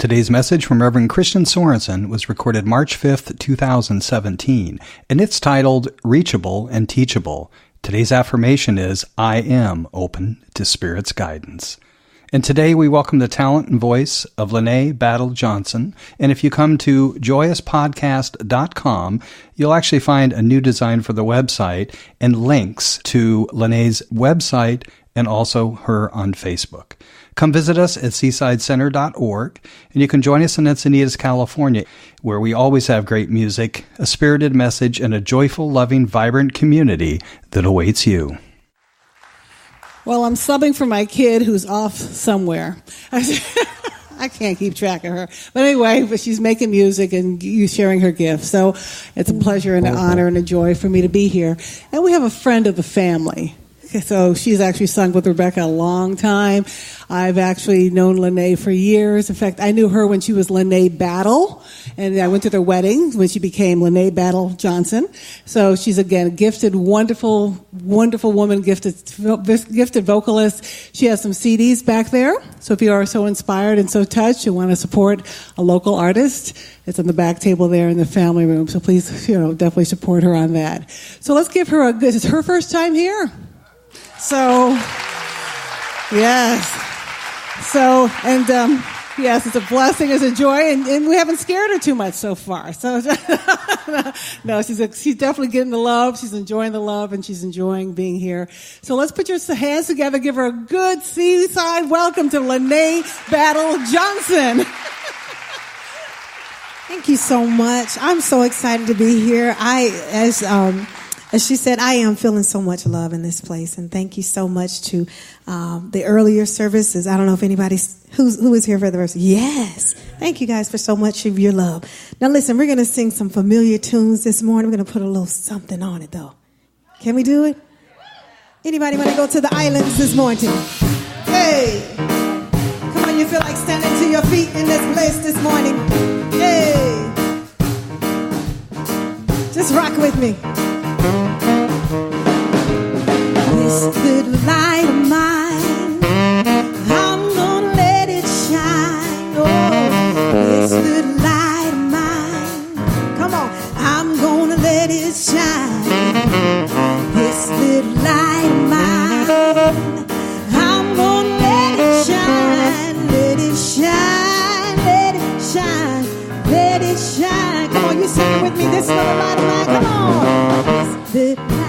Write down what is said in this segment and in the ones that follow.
Today's message from Reverend Christian Sorensen was recorded March 5th, 2017, and it's titled Reachable and Teachable. Today's affirmation is, I am open to Spirit's guidance. And today we welcome the talent and voice of Lene Battle Johnson. And if you come to joyouspodcast.com, you'll actually find a new design for the website and links to Lene's website and also her on Facebook. Come visit us at seasidecenter.org, and you can join us in Encinitas, California, where we always have great music, a spirited message, and a joyful, loving, vibrant community that awaits you. Well, I'm subbing for my kid who's off somewhere. I can't keep track of her. But anyway, she's making music and sharing her gift. So it's a pleasure and an honor and a joy for me to be here. And we have a friend of the family. So she's actually sung with Rebecca a long time. I've actually known Lene for years. In fact, I knew her when she was Lene Battle, and I went to their wedding when she became Lene Battle Johnson. So she's, again, a gifted, wonderful, wonderful woman, gifted vocalist. She has some CDs back there. So if you are so inspired and so touched and want to support a local artist, it's on the back table there in the family room. So please, definitely support her on that. So let's give her it's her first time here. So, yes. So, and yes, it's a blessing, it's a joy, and we haven't scared her too much so far. So, no, she's definitely getting the love. She's enjoying the love, and she's enjoying being here. So let's put your hands together, give her a good seaside welcome to Lene Battle Johnson. Thank you so much. I'm so excited to be here. As she said, I am feeling so much love in this place, and thank you so much to the earlier services. I don't know if anybody who is here for the verse. Yes, thank you guys for so much of your love. Now listen, we're going to sing some familiar tunes this morning. We're going to put a little something on it, though. Can we do it? Anybody want to go to the islands this morning? Hey, come on, you feel like standing to your feet in this place this morning? Hey, just rock with me. This little light of mine, I'm gonna let it shine. Oh, this little light of mine, come on, I'm gonna let it shine. This little light of mine, I'm gonna let it shine. Let it shine, let it shine, let it shine. Come on, you sing it with me. This little light of mine, come on. This little light.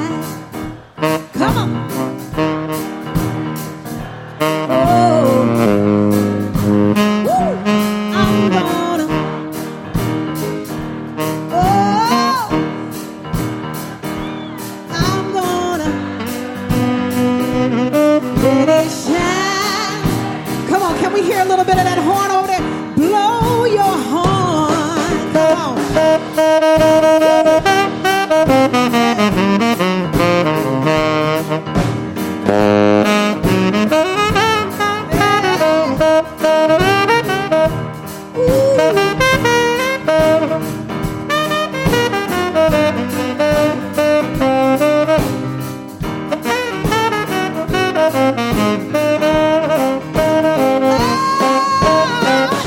Come on. Oh. Woo. I'm gonna. Oh. I'm gonna. Let it shine. Come on, can we hear a little bit of that horn over there? Blow your horn. Come on.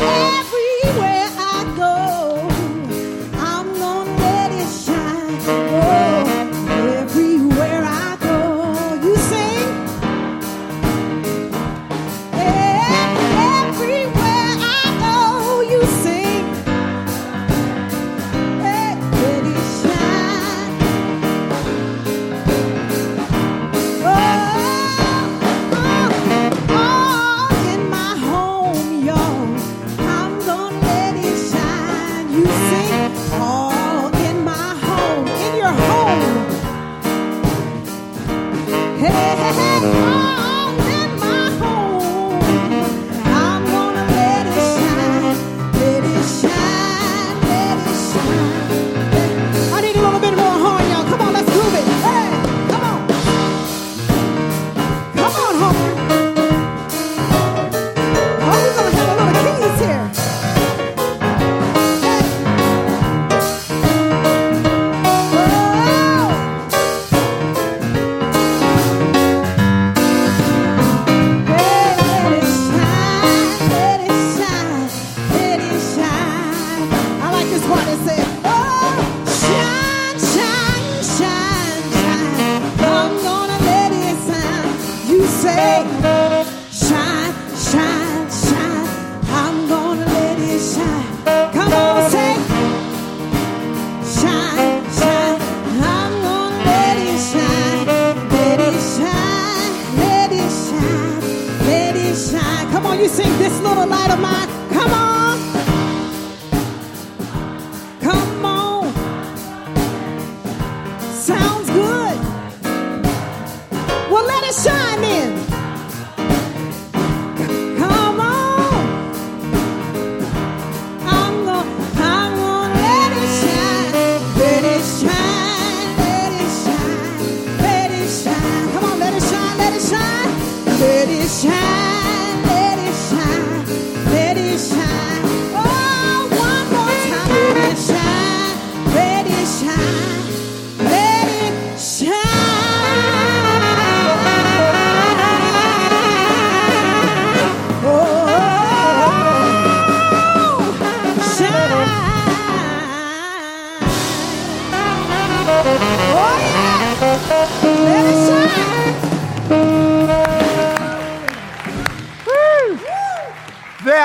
Everywhere I go, I'm gonna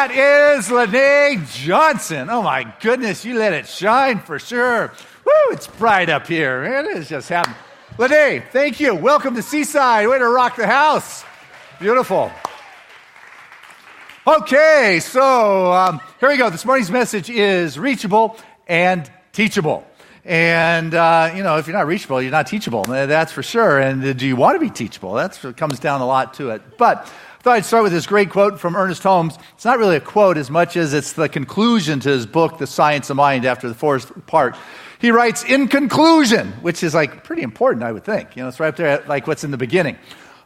That is Lene Johnson. Oh my goodness, you let it shine for sure. Woo, it's bright up here. It is just happening. Lene, thank you. Welcome to Seaside. Way to rock the house. Beautiful. Okay, so here we go. This morning's message is reachable and teachable. And, if you're not reachable, you're not teachable. That's for sure. And do you want to be teachable? That's what comes down a lot to it. But I thought I'd start with this great quote from Ernest Holmes. It's not really a quote as much as it's the conclusion to his book, The Science of Mind, after the fourth part. He writes, in conclusion, which is like pretty important, I would think. It's right up there like what's in the beginning.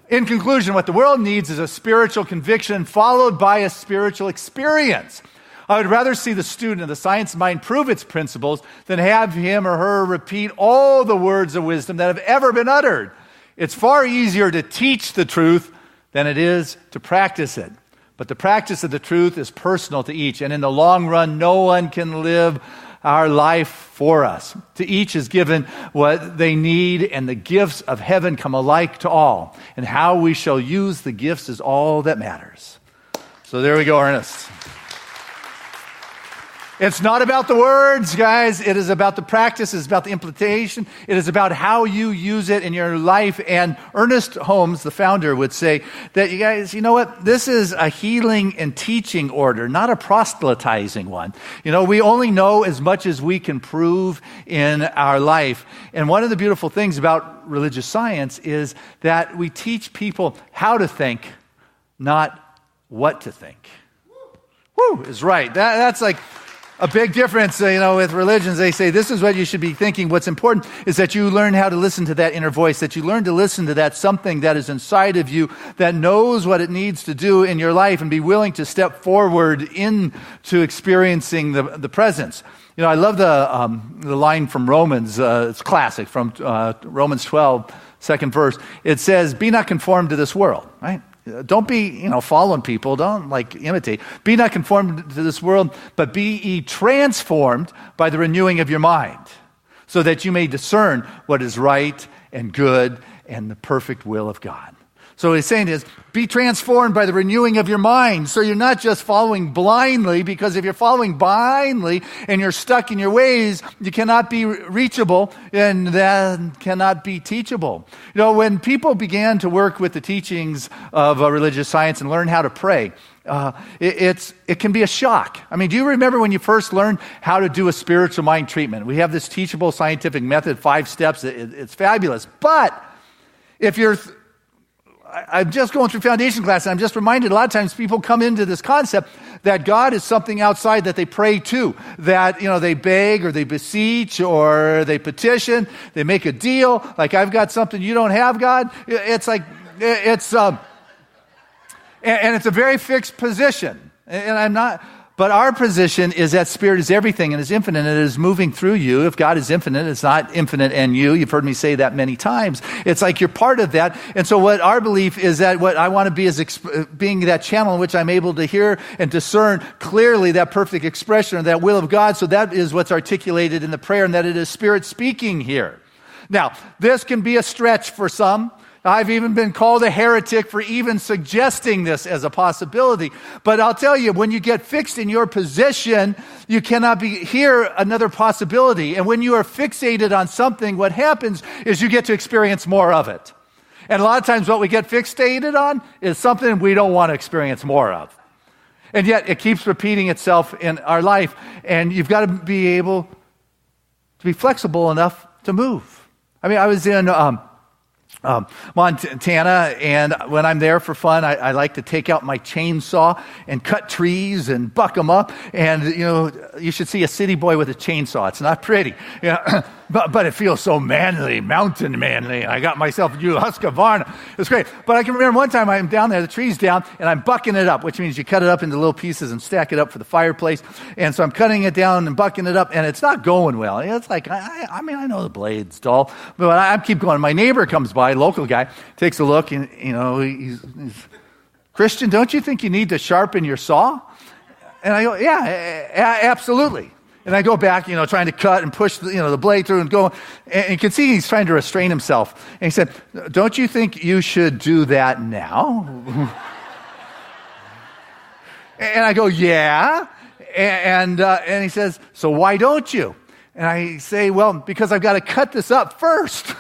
In conclusion, what the world needs is a spiritual conviction followed by a spiritual experience. I would rather see the student of the science of mind prove its principles than have him or her repeat all the words of wisdom that have ever been uttered. It's far easier to teach the truth than it is to practice it. But the practice of the truth is personal to each, and in the long run, no one can live our life for us. To each is given what they need, and the gifts of heaven come alike to all. And how we shall use the gifts is all that matters. So there we go, Ernest. It's not about the words, guys. It is about the practice. It's about the implementation. It is about how you use it in your life. And Ernest Holmes, the founder, would say that, you guys, you know what? This is a healing and teaching order, not a proselytizing one. We only know as much as we can prove in our life. And one of the beautiful things about religious science is that we teach people how to think, not what to think. Woo is right. That's like a big difference, with religions. They say this is what you should be thinking. What's important is that you learn how to listen to that inner voice, that you learn to listen to that something that is inside of you that knows what it needs to do in your life and be willing to step forward into experiencing the presence. I love the line from Romans. It's classic from Romans 12, second verse. It says, "Be not conformed to this world," right? Don't be, following people. Don't imitate. Be not conformed to this world, but be ye transformed by the renewing of your mind, so that you may discern what is right and good and the perfect will of God. So what he's saying is, be transformed by the renewing of your mind. So you're not just following blindly, because if you're following blindly and you're stuck in your ways, you cannot be reachable and then cannot be teachable. When people began to work with the teachings of religious science and learn how to pray, it can be a shock. Do you remember when you first learned how to do a spiritual mind treatment? We have this teachable scientific method, 5 steps. It's fabulous. But if I'm just going through foundation class, and I'm just reminded a lot of times people come into this concept that God is something outside that they pray to, that, they beg or they beseech or they petition, they make a deal, like I've got something you don't have, God. It's like, and it's a very fixed position. But our position is that Spirit is everything and is infinite and it is moving through you. If God is infinite, it's not infinite in you. You've heard me say that many times. It's like you're part of that. And so what our belief is that what I want to be is being that channel in which I'm able to hear and discern clearly that perfect expression of that will of God. So that is what's articulated in the prayer, and that it is Spirit speaking here. Now, this can be a stretch for some. I've even been called a heretic for even suggesting this as a possibility. But I'll tell you, when you get fixed in your position, you cannot hear another possibility. And when you are fixated on something, what happens is you get to experience more of it. And a lot of times what we get fixated on is something we don't want to experience more of. And yet it keeps repeating itself in our life. And you've got to be able to be flexible enough to move. I was in Montana, and when I'm there for fun, I like to take out my chainsaw and cut trees and buck them up. And you should see a city boy with a chainsaw. It's not pretty, but it feels so manly, mountain manly. I got myself a Husqvarna. It's great. But I can remember one time I'm down there, the tree's down, and I'm bucking it up, which means you cut it up into little pieces and stack it up for the fireplace. And so I'm cutting it down and bucking it up, and it's not going well. It's like, I know the blade's dull, but I keep going. My neighbor comes by, local guy, takes a look, and he's Christian, don't you think you need to sharpen your saw? And I go, yeah, absolutely. And I go back, trying to cut and push the blade through and go. And you can see he's trying to restrain himself. And he said, don't you think you should do that now? And I go, yeah. And he says, so why don't you? And I say, well, because I've got to cut this up first.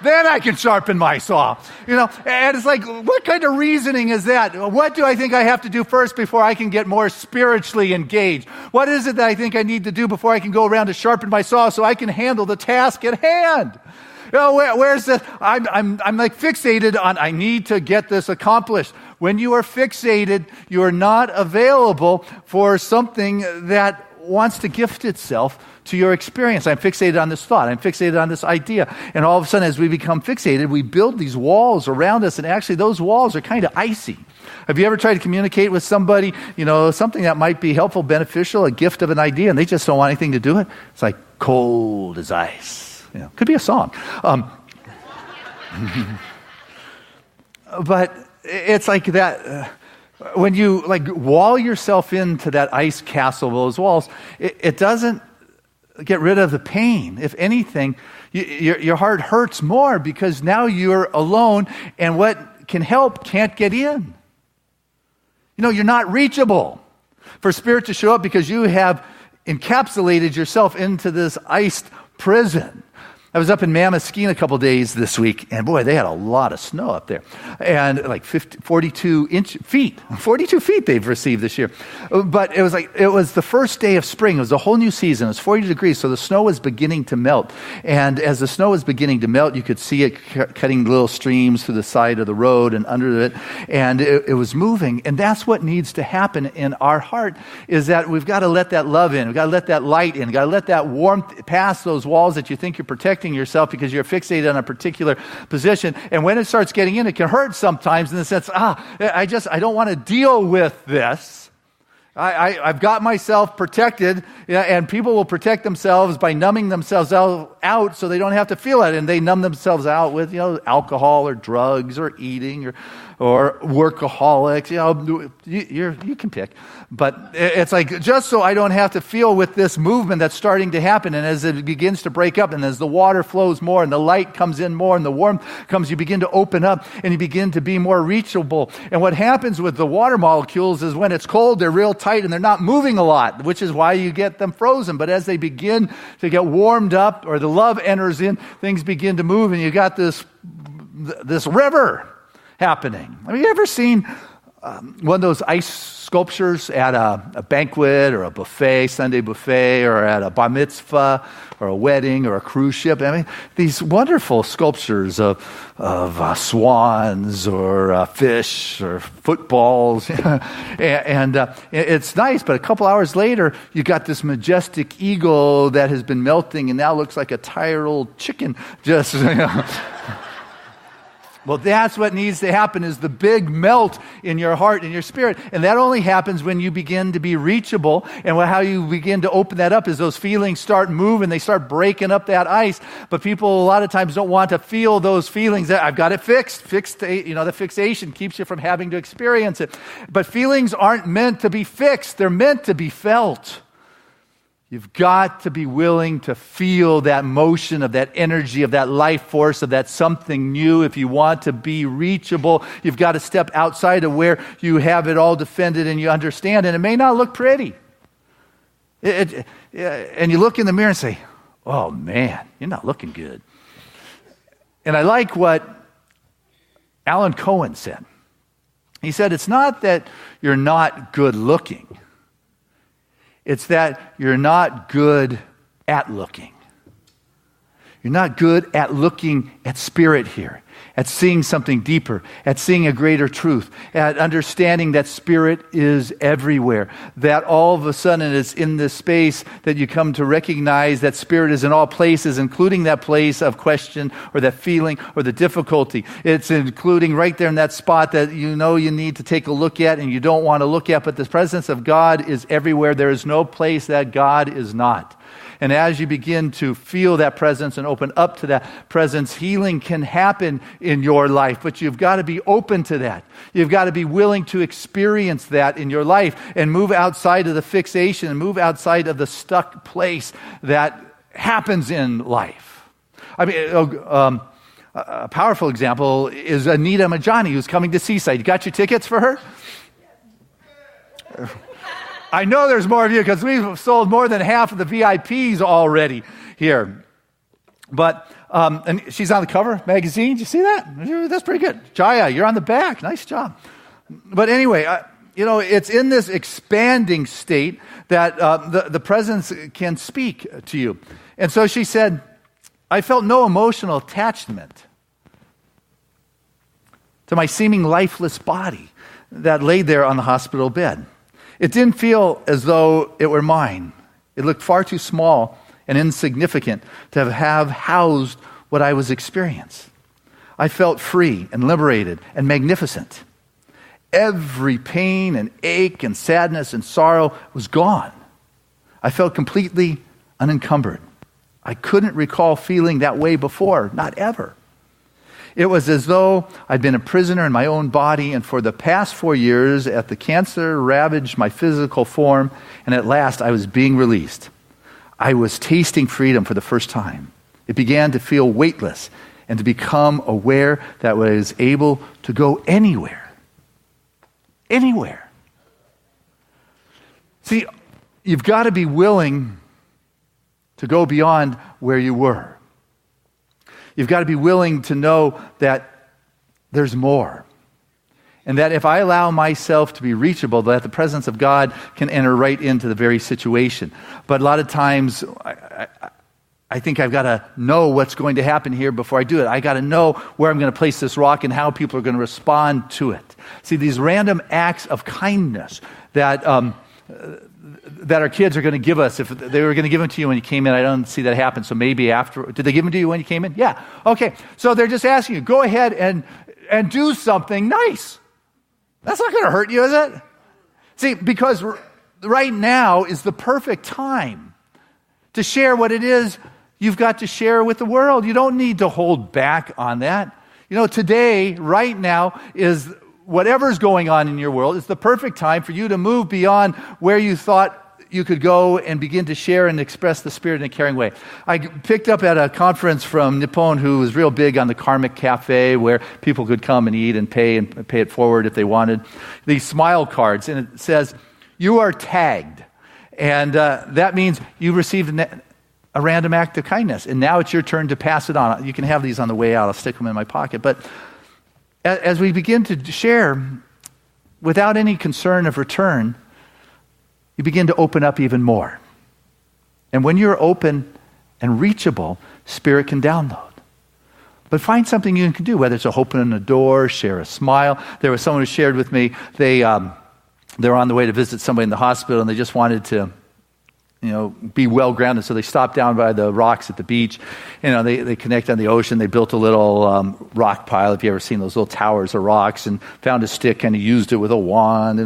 Then I can sharpen my saw. And it's like, what kind of reasoning is that? What do I think I have to do first before I can get more spiritually engaged? What is it that I think I need to do before I can go around to sharpen my saw so I can handle the task at hand? Where's the, I'm like fixated on, I need to get this accomplished. When you are fixated, you are not available for something that wants to gift itself to your experience. I'm fixated on this thought. I'm fixated on this idea. And all of a sudden, as we become fixated, we build these walls around us, and actually those walls are kind of icy. Have you ever tried to communicate with somebody, something that might be helpful, beneficial, a gift of an idea, and they just don't want anything to do with it? It's like cold as ice. Could be a song. But it's like that. When you wall yourself into that ice castle, those walls, it doesn't get rid of the pain. If anything, your heart hurts more because now you're alone, and what can help can't get in. You're not reachable for Spirit to show up because you have encapsulated yourself into this iced prison. I was up in Mammoth skiing a couple days this week, and boy, they had a lot of snow up there. And 42 feet they've received this year. But it was the first day of spring. It was a whole new season. It was 40 degrees, so the snow was beginning to melt. And as the snow was beginning to melt, you could see it cutting little streams through the side of the road and under it. And it was moving. And that's what needs to happen in our heart, is that we've got to let that love in. We've got to let that light in. We've got to let that warmth pass those walls that you think you're protecting yourself because you're fixated on a particular position. And when it starts getting in, it can hurt sometimes in the sense, I don't want to deal with this. I've got myself protected, and people will protect themselves by numbing themselves out so they don't have to feel it. And they numb themselves out with, alcohol or drugs or eating or workaholics. You can pick. But it's like, just so I don't have to feel with this movement that's starting to happen. And as it begins to break up, and as the water flows more, and the light comes in more, and the warmth comes, you begin to open up, and you begin to be more reachable. And what happens with the water molecules is when it's cold, they're real tight, and they're not moving a lot, which is why you get them frozen. But as they begin to get warmed up, or the love enters in, things begin to move, and you got this river happening. Have you ever seen one of those ice sculptures at a banquet or a buffet, Sunday buffet, or at a bar mitzvah or a wedding or a cruise ship? I mean, these wonderful sculptures of swans or fish or footballs. and it's nice, but a couple hours later, you got this majestic eagle that has been melting and now looks like a tired old chicken. Just, Well, that's what needs to happen, is the big melt in your heart and your spirit. And that only happens when you begin to be reachable. And how you begin to open that up is those feelings start moving. They start breaking up that ice. But people a lot of times don't want to feel those feelings. I've got it fixed. The fixation keeps you from having to experience it. But feelings aren't meant to be fixed. They're meant to be felt. You've got to be willing to feel that motion of that energy, of that life force, of that something new. If you want to be reachable, you've got to step outside of where you have it all defended and you understand. And it may not look pretty. And you look in the mirror and say, oh man, you're not looking good. And I like what Alan Cohen said. He said, it's not that you're not good looking. It's that you're not good at looking. You're not good at looking at spirit here, at seeing something deeper, at seeing a greater truth, at understanding that spirit is everywhere, that all of a sudden it's in this space that you come to recognize that spirit is in all places, including that place of question or that feeling or the difficulty. It's including right there in that spot that you know you need to take a look at and you don't want to look at, but the presence of God is everywhere. There is no place that God is not. And as you begin to feel that presence and open up to that presence, healing can happen in your life. But you've got to be open to that. You've got to be willing to experience that in your life and move outside of the fixation and move outside of the stuck place that happens in life. I mean, a powerful example is Anita Majani, who's coming to Seaside. You got your tickets for her? I know there's more of you because we've sold more than half of the VIPs already here. But, and she's on the cover magazine. Did you see that? That's pretty good. Jaya, you're on the back. Nice job. But anyway, it's in this expanding state that the presence can speak to you. And so she said, I felt no emotional attachment to my seeming lifeless body that laid there on the hospital bed. It didn't feel as though it were mine. It looked far too small and insignificant to have housed what I was experiencing. I felt free and liberated and magnificent. Every pain and ache and sadness and sorrow was gone. I felt completely unencumbered. I couldn't recall feeling that way before, not ever. It was as though I'd been a prisoner in my own body, and for the past 4 years, as the cancer ravaged my physical form, and at last I was being released. I was tasting freedom for the first time. It began to feel weightless and to become aware that I was able to go anywhere. Anywhere. See, you've got to be willing to go beyond where you were. You've got to be willing to know that there's more. And that if I allow myself to be reachable, that the presence of God can enter right into the very situation. But a lot of times, I think I've got to know what's going to happen here before I do it. I got to know where I'm going to place this rock and how people are going to respond to it. See, these random acts of kindness that our kids are going to give us, if they were going to give them to you when you came in, I don't see that happen. So maybe after, did they give them to you when you came in? Yeah. Okay. So they're just asking you, go ahead and do something nice. That's not going to hurt you, is it? See, because right now is the perfect time to share what it is you've got to share with the world. You don't need to hold back on that. Today, right now, is whatever's going on in your world. It's the perfect time for you to move beyond where you thought you could go and begin to share and express the Spirit in a caring way. I picked up at a conference from Nippon who was real big on the Karmic Cafe, where people could come and eat and pay it forward if they wanted. These smile cards, and it says, you are tagged. And that means you received a random act of kindness, and now it's your turn to pass it on. You can have these on the way out. I'll stick them in my pocket. But as we begin to share, without any concern of return, you begin to open up even more. And when you're open and reachable, Spirit can download. But find something you can do, whether it's open a door, share a smile. There was someone who shared with me, they were on the way to visit somebody in the hospital, and they just wanted to be well grounded. So they stopped down by the rocks at the beach. They connect on the ocean. They built a little rock pile, if you ever seen those little towers of rocks, and found a stick, kind of used it with a wand.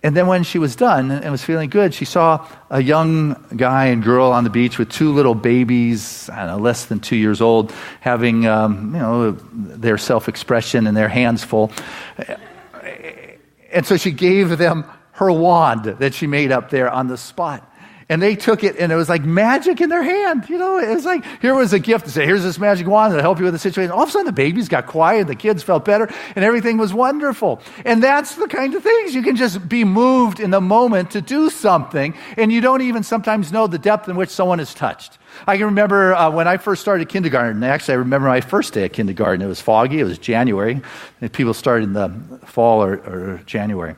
And then when she was done and was feeling good, she saw a young guy and girl on the beach with two little babies, I don't know, less than 2 years old, having their self-expression and their hands full. And so she gave them her wand that she made up there on the spot. And they took it, and it was like magic in their hand. It was like, here was a gift to say, here's this magic wand that'll help you with the situation. All of a sudden, the babies got quiet, the kids felt better, and everything was wonderful. And that's the kind of things you can just be moved in the moment to do something, and you don't even sometimes know the depth in which someone is touched. I can remember when I first started kindergarten. Actually, I remember my first day at kindergarten. It was foggy. It was January. And people started in the fall or January.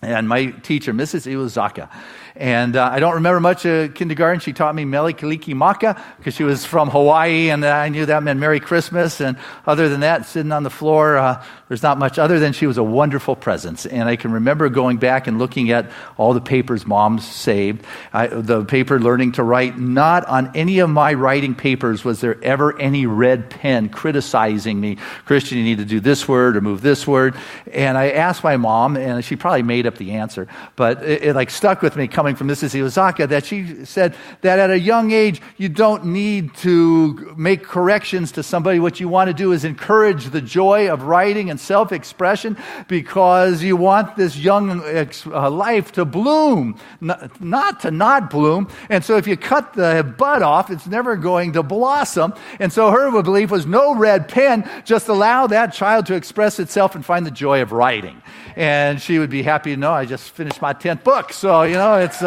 And my teacher, Mrs. Iwazaka, and I don't remember much of kindergarten. She taught me Mele Kaliki Maka because she was from Hawaii, and I knew that meant Merry Christmas. And other than that, sitting on the floor, there's not much other than she was a wonderful presence. And I can remember going back and looking at all the papers Mom saved, the paper Learning to Write. Not on any of my writing papers was there ever any red pen criticizing me. Christian, you need to do this word or move this word. And I asked my mom, and she probably made up the answer, but it like stuck with me coming from Mrs. Iwasaka, that she said that at a young age, you don't need to make corrections to somebody. What you want to do is encourage the joy of writing and self-expression, because you want this young life to bloom, not to not bloom. And so if you cut the bud off, it's never going to blossom. And so her belief was no red pen, just allow that child to express itself and find the joy of writing. And she would be happy to know I just finished my 10th book. So, it's...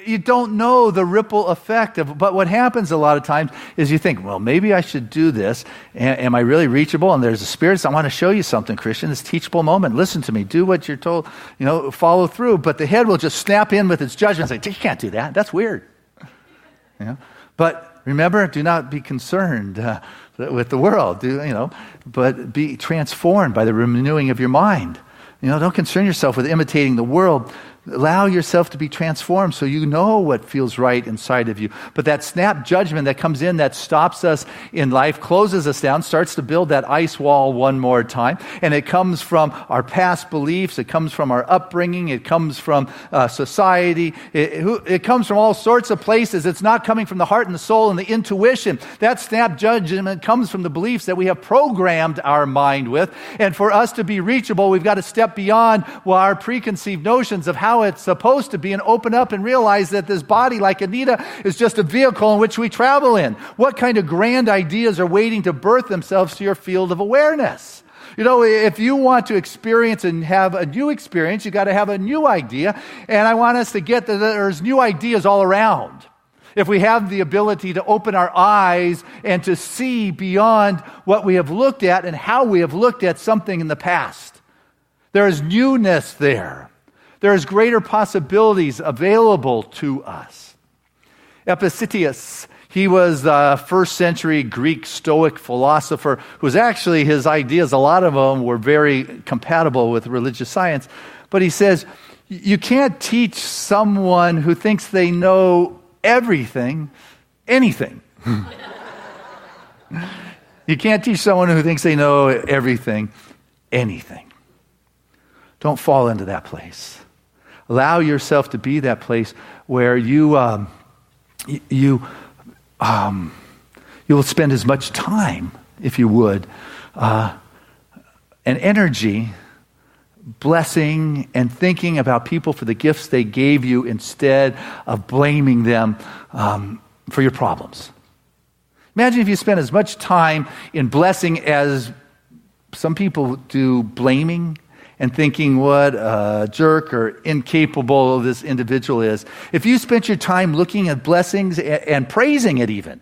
you don't know the ripple effect but what happens a lot of times is you think, well, maybe I should do this. Am I really reachable? And there's a spirit. I want to show you something, Christian, this teachable moment. Listen to me. Do what you're told, follow through. But the head will just snap in with its judgment and say, you can't do that. That's weird. But remember, do not be concerned with the world, but be transformed by the renewing of your mind. Don't concern yourself with imitating the world. Allow yourself to be transformed so you know what feels right inside of you. But that snap judgment that comes in that stops us in life, closes us down, starts to build that ice wall one more time. And it comes from our past beliefs. It comes from our upbringing. It comes from society. It comes from all sorts of places. It's not coming from the heart and the soul and the intuition. That snap judgment comes from the beliefs that we have programmed our mind with. And for us to be reachable, we've got to step beyond our preconceived notions of how it's supposed to be and open up and realize that this body, like Anita, is just a vehicle in which we travel in. What kind of grand ideas are waiting to birth themselves to your field of awareness? If you want to experience and have a new experience, you got to have a new idea. And I want us to get that there's new ideas all around. If we have the ability to open our eyes and to see beyond what we have looked at and how we have looked at something in the past, there is newness there. There's greater possibilities available to us. Epictetus, he was a first century Greek Stoic philosopher whose actually his ideas, a lot of them were very compatible with religious science. But he says, you can't teach someone who thinks they know everything, anything. You can't teach someone who thinks they know everything, anything. Don't fall into that place. Allow yourself to be that place where you will spend as much time, if you would, and energy blessing and thinking about people for the gifts they gave you instead of blaming them for your problems. Imagine if you spent as much time in blessing as some people do blaming and thinking what a jerk or incapable this individual is. If you spent your time looking at blessings and praising it even.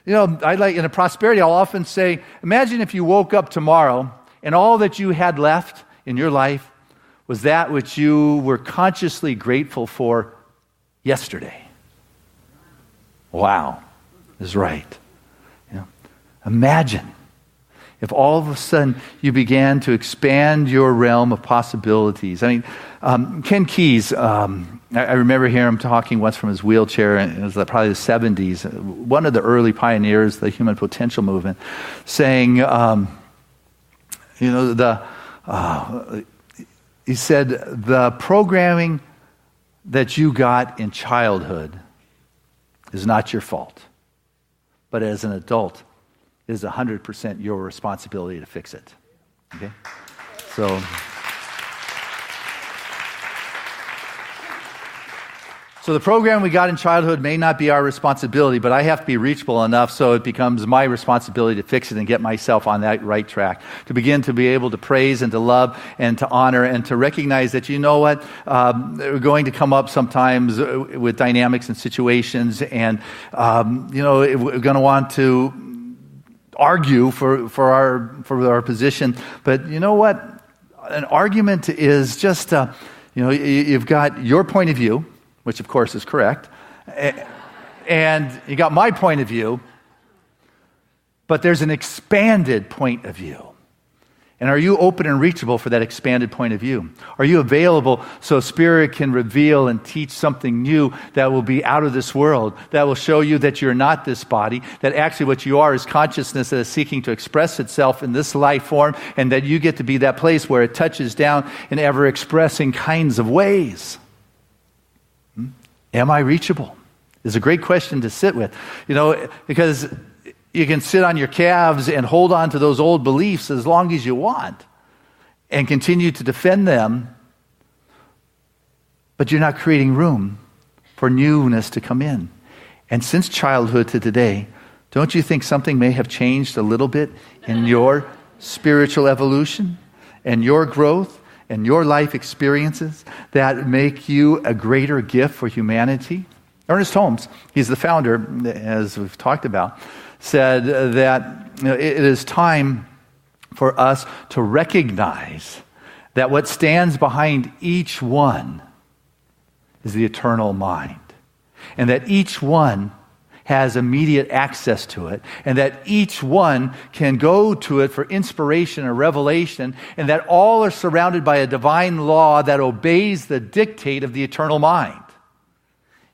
I like in a prosperity, I'll often say, imagine if you woke up tomorrow and all that you had left in your life was that which you were consciously grateful for yesterday. Wow, is right. Imagine if all of a sudden you began to expand your realm of possibilities. I mean, Ken Keyes, I remember hearing him talking once from his wheelchair, and it was probably the 70s, one of the early pioneers of the human potential movement, saying, he said, the programming that you got in childhood is not your fault, but as an adult, it is 100% your responsibility to fix it. Okay? So the program we got in childhood may not be our responsibility, but I have to be reachable enough so it becomes my responsibility to fix it and get myself on that right track, to begin to be able to praise and to love and to honor and to recognize that, we're going to come up sometimes with dynamics and situations, and, we're going to want to argue for our position. But you know what? An argument is just, you've got your point of view, which of course is correct, and you got my point of view, but there's an expanded point of view. And are you open and reachable for that expanded point of view? Are you available so Spirit can reveal and teach something new that will be out of this world, that will show you that you're not this body, that actually what you are is consciousness that is seeking to express itself in this life form, and that you get to be that place where it touches down in ever-expressing kinds of ways? Am I reachable? Is a great question to sit with. Because you can sit on your calves and hold on to those old beliefs as long as you want and continue to defend them, but you're not creating room for newness to come in. And since childhood to today, don't you think something may have changed a little bit in your spiritual evolution and your growth and your life experiences that make you a greater gift for humanity? Ernest Holmes, he's the founder, as we've talked about, said that it is time for us to recognize that what stands behind each one is the eternal mind, and that each one has immediate access to it, and that each one can go to it for inspiration or revelation, and that all are surrounded by a divine law that obeys the dictate of the eternal mind.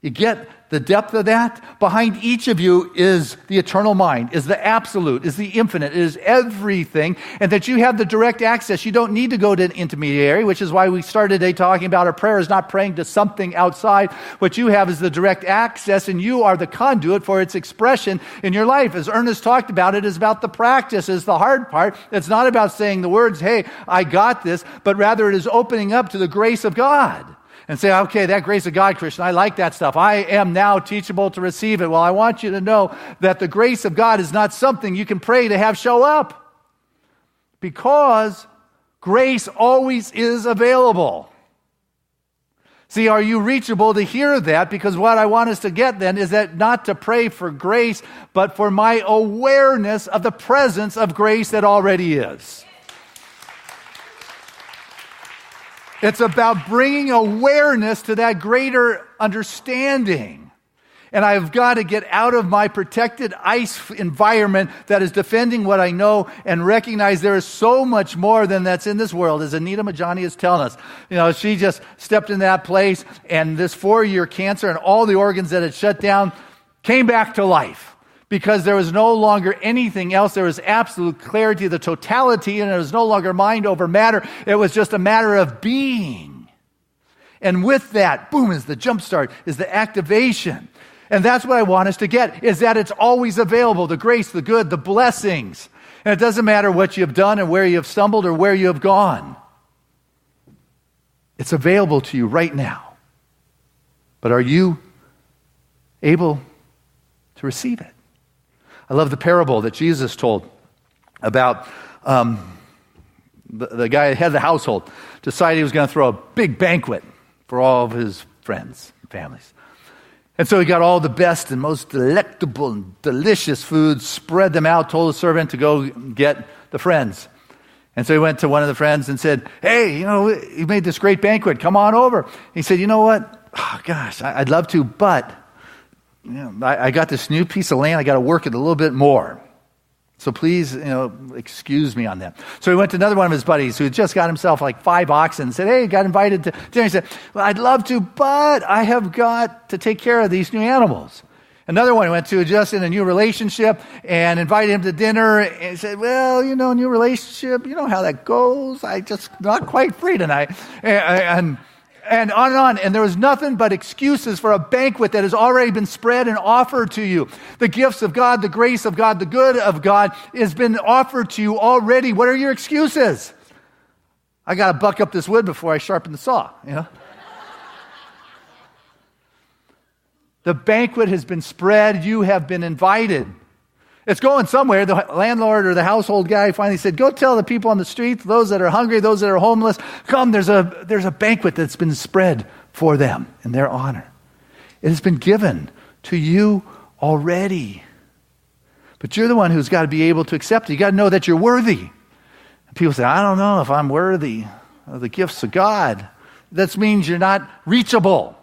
You get the depth of that? Behind each of you is the eternal mind, is the absolute, is the infinite, is everything, and that you have the direct access. You don't need to go to an intermediary, which is why we started today talking about our prayer is not praying to something outside. What you have is the direct access, and you are the conduit for its expression in your life. As Ernest talked about, it is about the practice, is the hard part. It's not about saying the words, hey, I got this, but rather it is opening up to the grace of God. And say, okay, that grace of God, Christian, I like that stuff. I am now teachable to receive it. Well, I want you to know that the grace of God is not something you can pray to have show up, because grace always is available. See, are you reachable to hear that? Because what I want us to get then is that not to pray for grace, but for my awareness of the presence of grace that already is. It's about bringing awareness to that greater understanding. And I've got to get out of my protected ice environment that is defending what I know and recognize there is so much more than that's in this world. As Anita Majani is telling us, she just stepped in that place, and this 4-year cancer and all the organs that had shut down came back to life. Because there was no longer anything else. There was absolute clarity, the totality, and it was no longer mind over matter. It was just a matter of being. And with that, boom, is the jump start, is the activation. And that's what I want us to get, is that it's always available, the grace, the good, the blessings. And it doesn't matter what you've done and where you have stumbled or where you have gone. It's available to you right now. But are you able to receive it? I love the parable that Jesus told about the guy, head of the household, decided he was going to throw a big banquet for all of his friends and families. And so he got all the best and most delectable and delicious foods, spread them out, told the servant to go get the friends. And so he went to one of the friends and said, hey, you made this great banquet. Come on over. He said, you know what? Oh, gosh, I'd love to, but I got this new piece of land. I got to work it a little bit more. So please, excuse me on that. So he went to another one of his buddies who had just got himself like 5 oxen and said, hey, got invited to dinner. He said, well, I'd love to, but I have got to take care of these new animals. Another one went to just in a new relationship and invited him to dinner and he said, well, new relationship, you know how that goes. I just not quite free tonight. And on and on. And there was nothing but excuses for a banquet that has already been spread and offered to you. The gifts of God, the grace of God, the good of God has been offered to you already. What are your excuses? I got to buck up this wood before I sharpen the saw, The banquet has been spread. You have been invited. It's going somewhere. The landlord or the household guy finally said, go tell the people on the street, those that are hungry, those that are homeless, come, there's a banquet that's been spread for them in their honor. It has been given to you already. But you're the one who's got to be able to accept it. You got to know that you're worthy. And people say, I don't know if I'm worthy of the gifts of God. That means you're not reachable.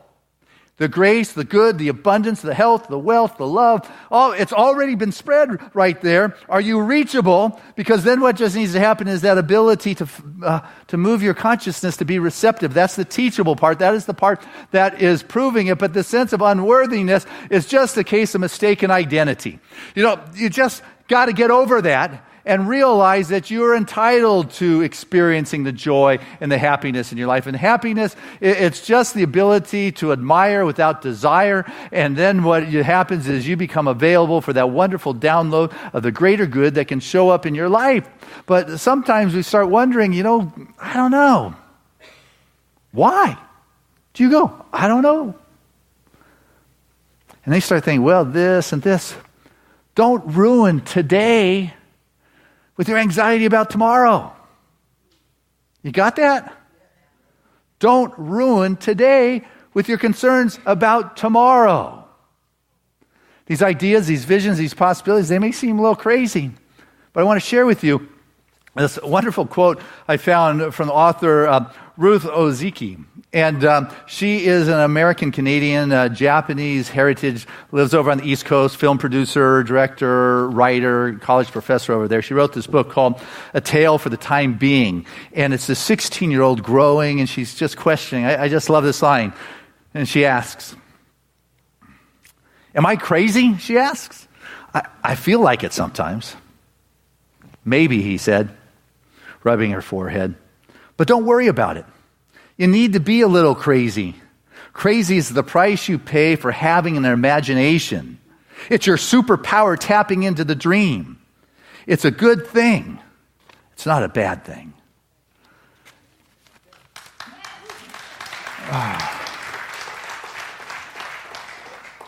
The grace, the good, the abundance, the health, the wealth, the love, it's already been spread right there. Are you reachable? Because then what just needs to happen is that ability to move your consciousness to be receptive. That's the teachable part. That is the part that is proving it. But the sense of unworthiness is just a case of mistaken identity. You just got to get over that and realize that you're entitled to experiencing the joy and the happiness in your life. And happiness, it's just the ability to admire without desire. And then what happens is you become available for that wonderful download of the greater good that can show up in your life. But sometimes we start wondering, I don't know. Why? Do you go, I don't know. And they start thinking, well, this and this. Don't ruin today with your anxiety about tomorrow. You got that? Don't ruin today with your concerns about tomorrow. These ideas, these visions, these possibilities, they may seem a little crazy, but I want to share with you this wonderful quote I found from the author Ruth Ozeki. And she is an American-Canadian, Japanese heritage, lives over on the East Coast, film producer, director, writer, college professor over there. She wrote this book called A Tale for the Time Being. And it's a 16-year-old growing, and she's just questioning. I just love this line. And she asks, am I crazy? She asks. I feel like it sometimes. Maybe, he said, rubbing her forehead. But don't worry about it. You need to be a little crazy. Crazy is the price you pay for having an imagination. It's your superpower tapping into the dream. It's a good thing. It's not a bad thing.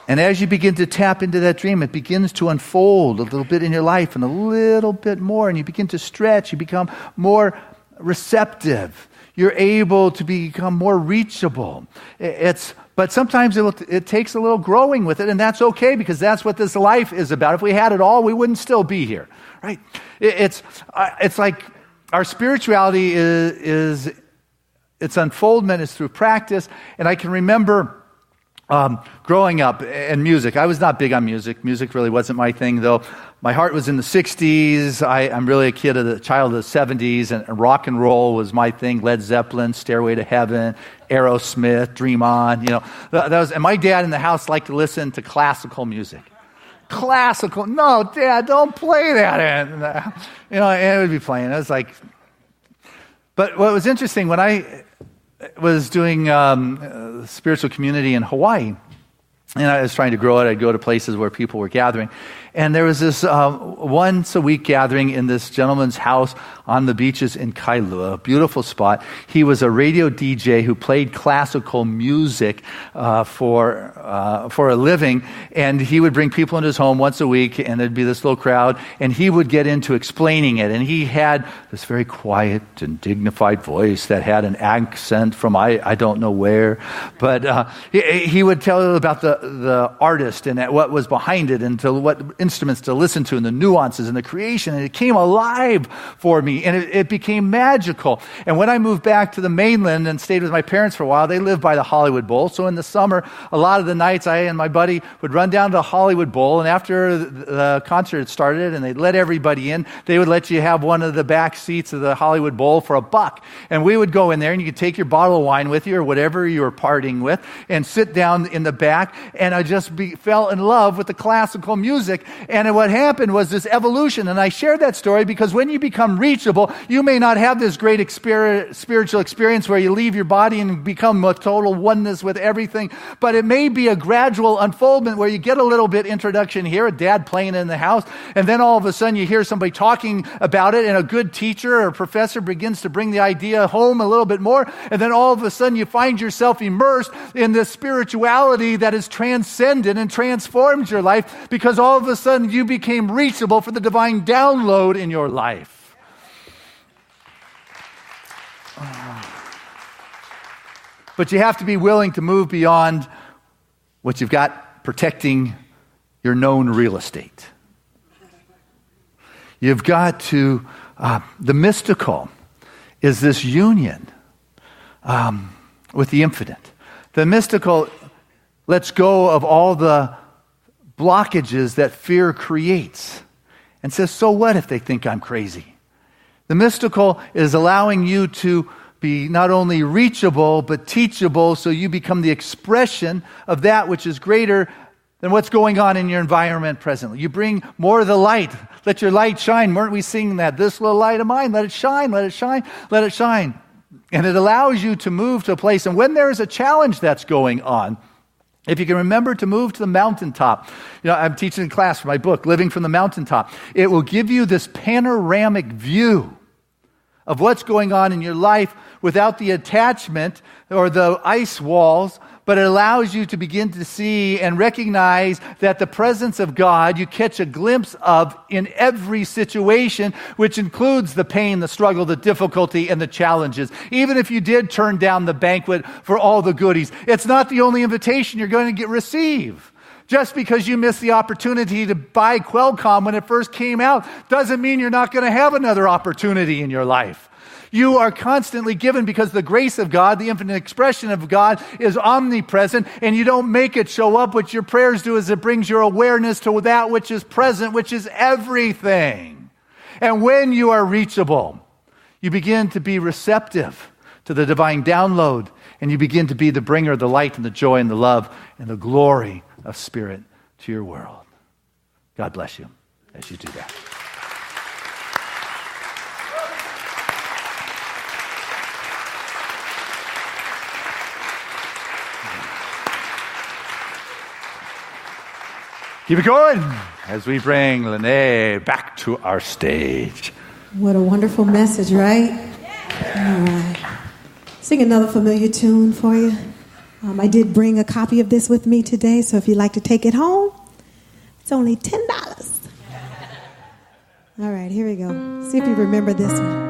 And as you begin to tap into that dream, it begins to unfold a little bit in your life and a little bit more, and you begin to stretch. You become more receptive. You're able to become more reachable. But sometimes it takes a little growing with it, and that's okay because that's what this life is about. If we had it all, we wouldn't still be here, right? It's like our spirituality is its unfoldment is through practice, and I can remember growing up in music. I was not big on music. Music really wasn't my thing, though. My heart was in the 60s. I'm really a child of the 70s, and rock and roll was my thing. Led Zeppelin, Stairway to Heaven, Aerosmith, Dream On. And my dad in the house liked to listen to classical music. Classical? No, Dad, don't play that. And it would be playing. I was like, but what was interesting when I was doing spiritual community in Hawaii, and I was trying to grow it. I'd go to places where people were gathering. And there was this once-a-week gathering in this gentleman's house on the beaches in Kailua, a beautiful spot. He was a radio DJ who played classical music for a living, and he would bring people into his home once a week, and there'd be this little crowd, and he would get into explaining it. And he had this very quiet and dignified voice that had an accent from I don't know where, but he would tell about the artist and what was behind it, and to what instruments to listen to, and the nuances and the creation, and it came alive for me, and it became magical. And when I moved back to the mainland and stayed with my parents for a while, they lived by the Hollywood Bowl, so in the summer, a lot of the nights I and my buddy would run down to the Hollywood Bowl, and after the concert started and they'd let everybody in, they would let you have one of the back seats of the Hollywood Bowl for $1. And we would go in there, and you could take your bottle of wine with you or whatever you were partying with, and sit down in the back, and I just fell in love with the classical music. And what happened was this evolution, and I share that story because when you become reachable, you may not have this great spiritual experience where you leave your body and become a total oneness with everything, but it may be a gradual unfoldment where you get a little bit introduction here, a dad playing in the house, and then all of a sudden you hear somebody talking about it, and a good teacher or professor begins to bring the idea home a little bit more, and then all of a sudden you find yourself immersed in this spirituality that has transcended and transformed your life because all of a sudden you became reachable for the divine download in your life. But you have to be willing to move beyond what you've got protecting your known real estate. You've got to, the mystical is this union with the infinite. The mystical lets go of all the blockages that fear creates and says, so what if they think I'm crazy? The mystical is allowing you to be not only reachable, but teachable, so you become the expression of that which is greater than what's going on in your environment presently. You bring more of the light. Let your light shine. Weren't we singing that? This little light of mine, let it shine, let it shine, let it shine. And it allows you to move to a place. And when there is a challenge that's going on, if you can remember to move to the mountaintop. I'm teaching a class for my book, Living From The Mountaintop. It will give you this panoramic view of what's going on in your life without the attachment or the ice walls, but it allows you to begin to see and recognize that the presence of God you catch a glimpse of in every situation, which includes the pain, the struggle, the difficulty, and the challenges. Even if you did turn down the banquet for all the goodies, it's not the only invitation you're going to receive. Just because you missed the opportunity to buy Qualcomm when it first came out doesn't mean you're not going to have another opportunity in your life. You are constantly given because the grace of God, the infinite expression of God, is omnipresent, and you don't make it show up. What your prayers do is it brings your awareness to that which is present, which is everything. And when you are reachable, you begin to be receptive to the divine download, and you begin to be the bringer of the light and the joy and the love and the glory of Spirit to your world. God bless you as you do that. Keep it going as we bring Lene back to our stage. What a wonderful message, right? All right. Sing another familiar tune for you. I did bring a copy of this with me today, so if you'd like to take it home, it's only $10. All right, here we go. See if you remember this one.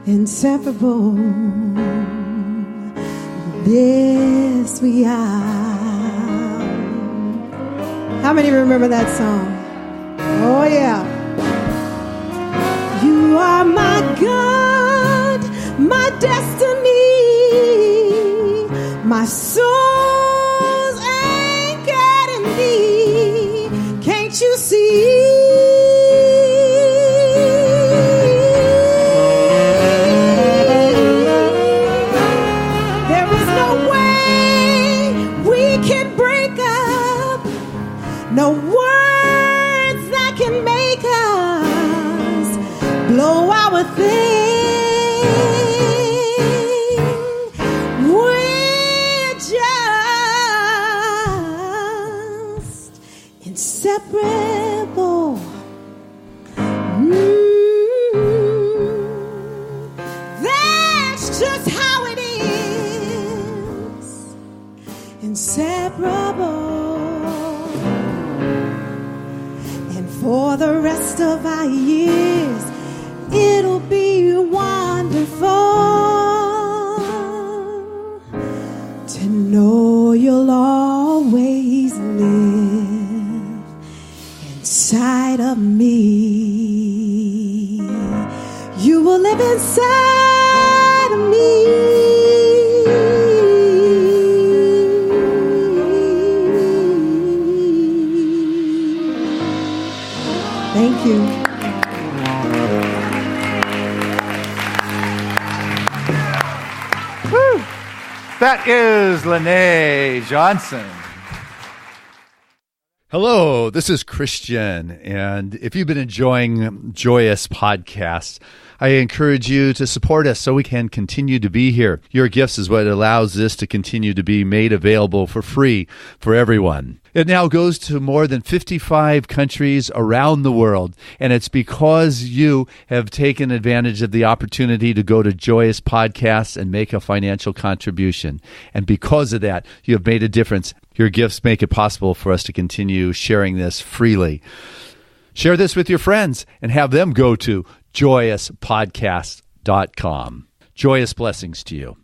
Inseparable, yes we are. How many remember that song? Oh yeah. You are my God, my destiny, my soul's anchored in thee. Can't you see? No words that can make us blow our thing. We're just inseparable. That's just how it is. Inseparable. For the rest of our years, it'll be wonderful to know you'll always live inside of me. You will will live inside of me. Thank you. Woo. That is Lene Johnson. Hello, this is Christian, and if you've been enjoying Joyous Podcasts, I encourage you to support us so we can continue to be here. Your gifts is what allows this to continue to be made available for free for everyone. It now goes to more than 55 countries around the world, and it's because you have taken advantage of the opportunity to go to Joyous Podcasts and make a financial contribution. And because of that, you have made a difference. Your gifts make it possible for us to continue sharing this freely. Share this with your friends and have them go to joyouspodcast.com. Joyous blessings to you.